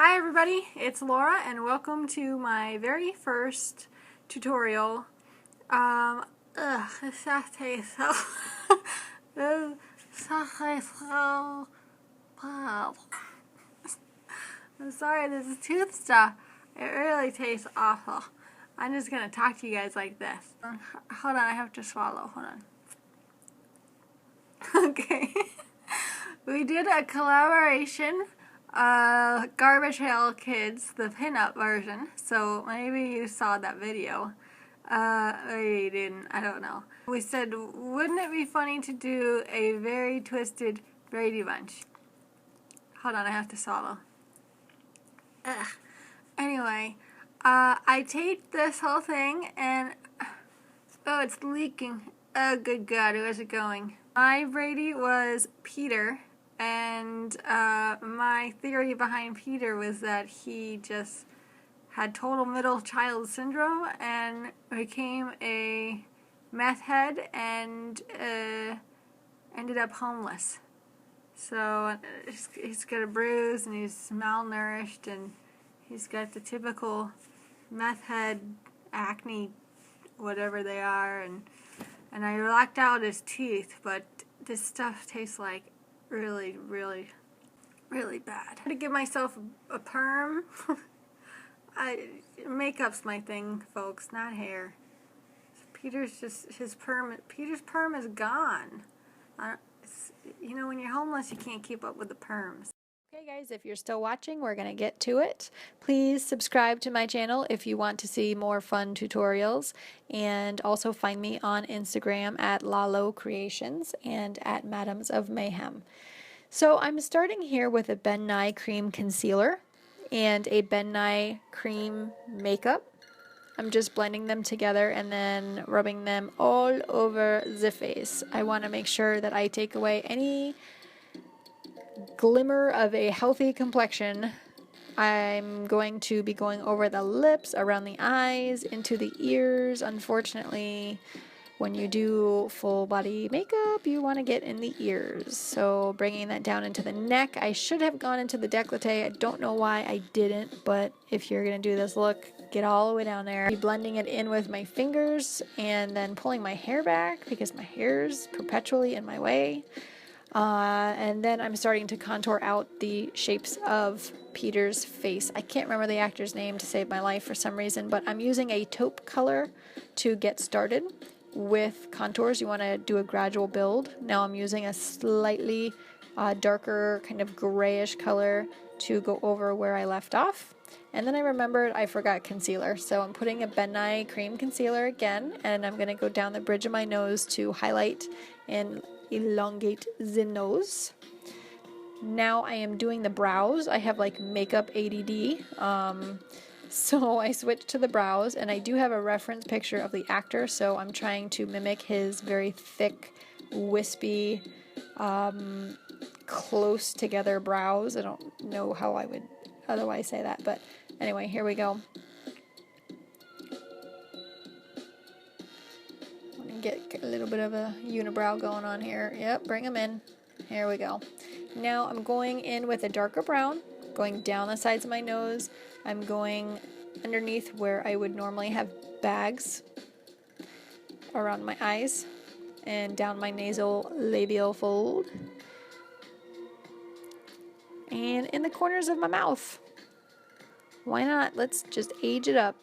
Hi everybody, it's Laura and welcome to my very first tutorial. This stuff tastes so this stuff tastes so bad. I'm sorry, this is tooth stuff. It really tastes awful. I'm just gonna talk to you guys like this. Hold on, I have to swallow. Hold on. Okay. We did a collaboration. Garbage Pail Kids, the pinup version, so maybe you saw that video. Maybe you didn't, I don't know. We said, wouldn't it be funny to do a Very Twisted Brady bunch? Hold on, I have to swallow. Ugh. Anyway, I taped this whole thing and, oh, it's leaking. Oh, good God, where's it going? My Brady was Peter. And my theory behind Peter was that he just had total middle child syndrome and became a meth head and ended up homeless. So he's got a bruise and he's malnourished and he's got the typical meth head acne, whatever they are, and I locked out his teeth, but this stuff tastes like really, really, really bad. To give myself a perm. Makeup's my thing, folks, not hair. Peter's perm is gone. You know, when you're homeless, you can't keep up with the perms. Okay guys, if you're still watching, we're going to get to it. Please subscribe to my channel if you want to see more fun tutorials, and also find me on Instagram at Lalo Creations and at Madams of Mayhem. So I'm starting here with a Ben Nye cream concealer and a Ben Nye cream makeup. I'm just blending them together and then rubbing them all over the face. I want to make sure that I take away any glimmer of a healthy complexion. I'm going to be going over the lips, around the eyes, into the ears. Unfortunately, when you do full body makeup, you want to get in the ears. So bringing that down into the neck. I should have gone into the décolleté. I don't know why I didn't, but if you're going to do this look, get all the way down there. Be blending it in with my fingers and then pulling my hair back because my hair's perpetually in my way. And then I'm starting to contour out the shapes of Peter's face. I can't remember the actor's name to save my life for some reason, but I'm using a taupe color to get started with contours. You want to do a gradual build. Now I'm using a slightly darker kind of grayish color to go over where I left off. And then I remembered I forgot concealer, so I'm putting a Ben Nye cream concealer again, and I'm going to go down the bridge of my nose to highlight and elongate the nose. Now I am doing the brows. I have like makeup ADD, so I switched to the brows, and I do have a reference picture of the actor, so I'm trying to mimic his very thick, wispy, close together brows. I don't know how I would otherwise say that, but anyway, here we go. Get a little bit of a unibrow going on here. Yep, bring them in. Here we go. Now I'm going in with a darker brown, going down the sides of my nose. I'm going underneath where I would normally have bags around my eyes and down my nasal labial fold and in the corners of my mouth. Why not? Let's just age it up.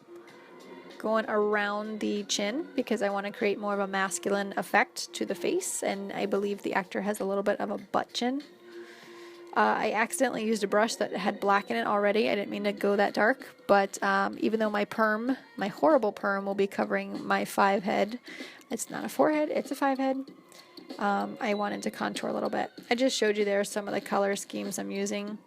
Going around the chin because I want to create more of a masculine effect to the face, and I believe the actor has a little bit of a butt chin. I accidentally used a brush that had black in it already. I didn't mean to go that dark, but even though my perm, my horrible perm, will be covering my 5 head, it's not a 4 head, it's a 5 head. I wanted to contour a little bit. I just showed you there some of the color schemes I'm using.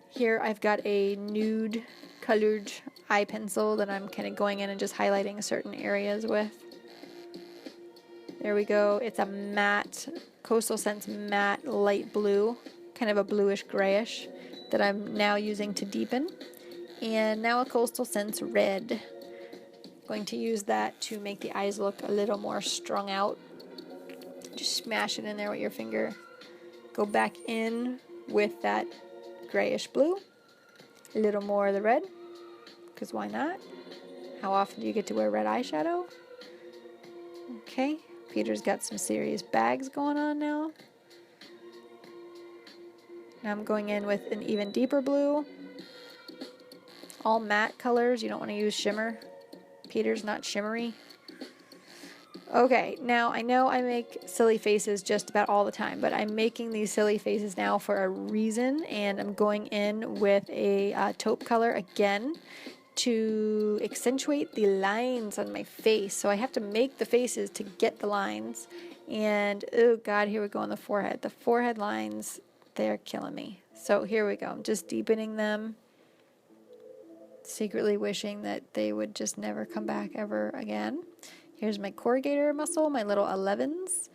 Here I've got a nude colored eye pencil that I'm kind of going in and just highlighting certain areas with. There we go. It's a matte, Coastal Scents matte light blue, kind of a bluish grayish that I'm now using to deepen. And now a Coastal Scents red. Going to use that to make the eyes look a little more strung out. Just smash it in there with your finger. Go back in with that grayish blue A little more of the red, because why not? How often do you get to wear red eyeshadow? Okay, Peter's got some serious bags going on now. Now I'm going in with an even deeper blue. All matte colors, you don't want to use shimmer. Peter's not shimmery. Okay, now I know I make silly faces just about all the time, but I'm making these silly faces now for a reason, and I'm going in with a taupe color again to accentuate the lines on my face. So I have to make the faces to get the lines, and oh god, here we go on the forehead. The forehead lines, they're killing me. So here we go. I'm just deepening them, secretly wishing that they would just never come back ever again. Here's my corrugator muscle, my little 11s,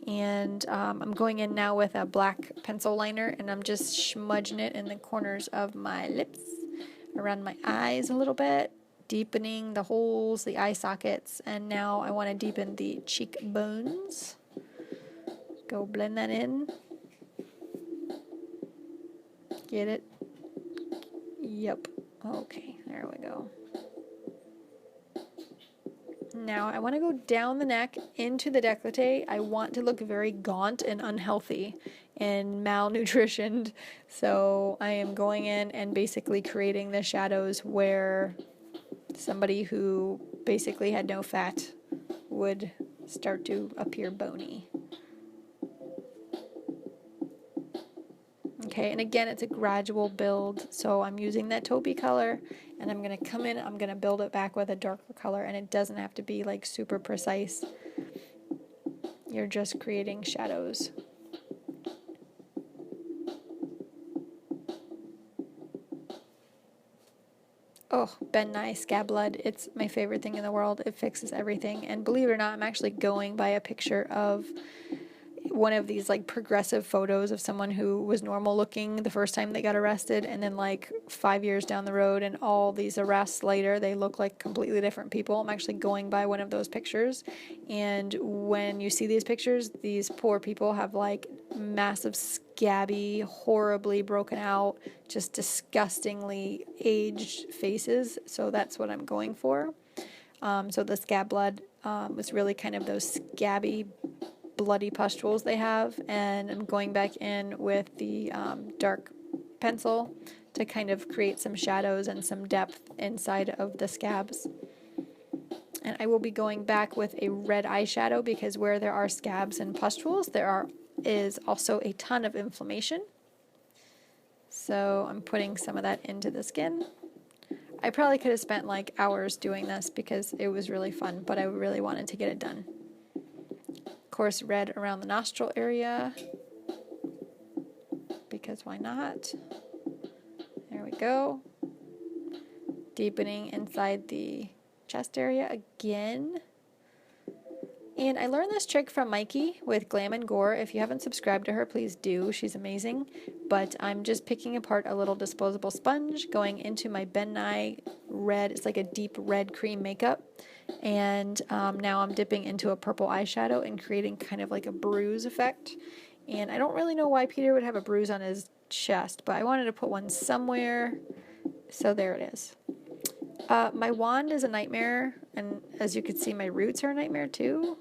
and I'm going in now with a black pencil liner, and I'm just smudging it in the corners of my lips, around my eyes a little bit, deepening the holes, the eye sockets, and now I want to deepen the cheekbones. Go blend that in. Get it? Yep. Okay, there we go. Now I want to go down the neck into the décolleté. I want to look very gaunt and unhealthy and malnutritioned. So I am going in and basically creating the shadows where somebody who basically had no fat would start to appear bony. Okay, and again, it's a gradual build, so I'm using that taupey color, and I'm going to come in, I'm going to build it back with a darker color, and it doesn't have to be like super precise. You're just creating shadows. Oh, Ben Nye Scab Blood. It's my favorite thing in the world. It fixes everything, and believe it or not, I'm actually going by a picture of one of these like progressive photos of someone who was normal looking the first time they got arrested, and then like 5 years down the road and all these arrests later, they look like completely different people. I'm actually going by one of those pictures, and when you see these pictures, these poor people have like massive scabby, horribly broken out, just disgustingly aged faces. So that's what I'm going for. So the Scab Blood was really kind of those scabby, bloody pustules they have, and I'm going back in with the dark pencil to kind of create some shadows and some depth inside of the scabs. And I will be going back with a red eyeshadow because where there are scabs and pustules, is also a ton of inflammation. So I'm putting some of that into the skin. I probably could have spent like hours doing this because it was really fun, but I really wanted to get it done. Of course, red around the nostril area, because why not? There we go. Deepening inside the chest area again. And I learned this trick from Mikey with Glam and Gore. If you haven't subscribed to her, please do. She's amazing. But I'm just picking apart a little disposable sponge, going into my Ben Nye red. It's like a deep red cream makeup. And now I'm dipping into a purple eyeshadow and creating kind of like a bruise effect. And I don't really know why Peter would have a bruise on his chest, but I wanted to put one somewhere. So there it is. My wand is a nightmare, and as you can see, my roots are a nightmare too.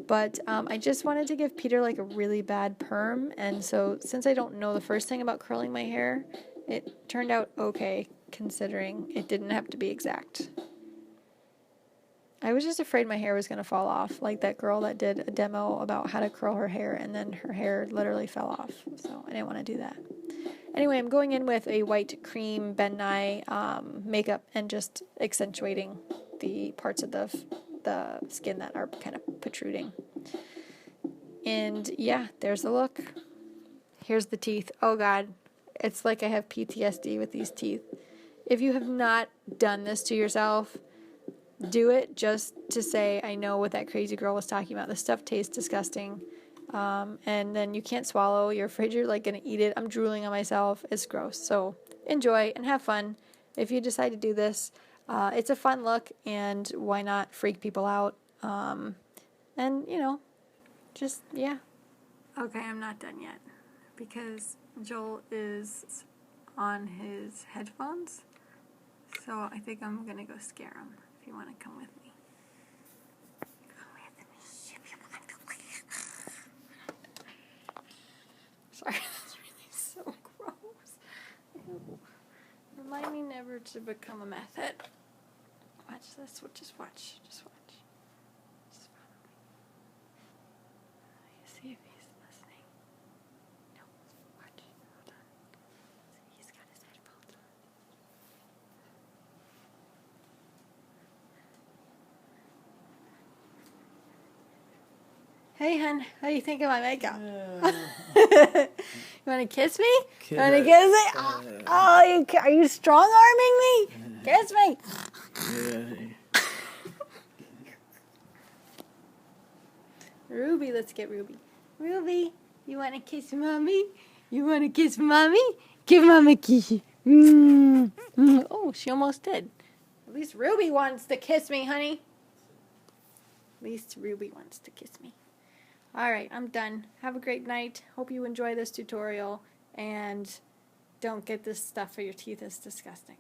But I just wanted to give Peter like a really bad perm, and so since I don't know the first thing about curling my hair, it turned out okay, considering it didn't have to be exact. I was just afraid my hair was going to fall off, like that girl that did a demo about how to curl her hair, and then her hair literally fell off, so I didn't want to do that. Anyway, I'm going in with a white cream Ben Nye makeup and just accentuating the parts of the skin that are kind of protruding. And yeah, there's the look. Here's the teeth. Oh god, it's like I have PTSD with these teeth. If you have not done this to yourself, do it just to say, I know what that crazy girl was talking about. This stuff tastes disgusting. And then you can't swallow. You're afraid you're like going to eat it. I'm drooling on myself. It's gross. So enjoy and have fun. If you decide to do this, it's a fun look, and why not freak people out? And, you know, just, yeah. Okay, I'm not done yet because Joel is on his headphones. So I think I'm gonna go scare him if you want to come with me. Sorry, that's really so gross. Ew. Remind me never to become a meth head. Watch this. Just watch. Just watch. Just follow me. See if he's listening. No. Watch. Hold on. See, he's got his headphones on. Hey, hun. How do you think of my makeup? You want to kiss me? You want to kiss me? Oh, are you strong-arming me? Kiss me. Ruby, let's get Ruby. Ruby, you want to kiss Mommy? You want to kiss Mommy? Give Mom a kiss. Oh, she almost did. At least Ruby wants to kiss me, honey. At least Ruby wants to kiss me. Alright, I'm done. Have a great night. Hope you enjoy this tutorial. And don't get this stuff for your teeth. It's disgusting.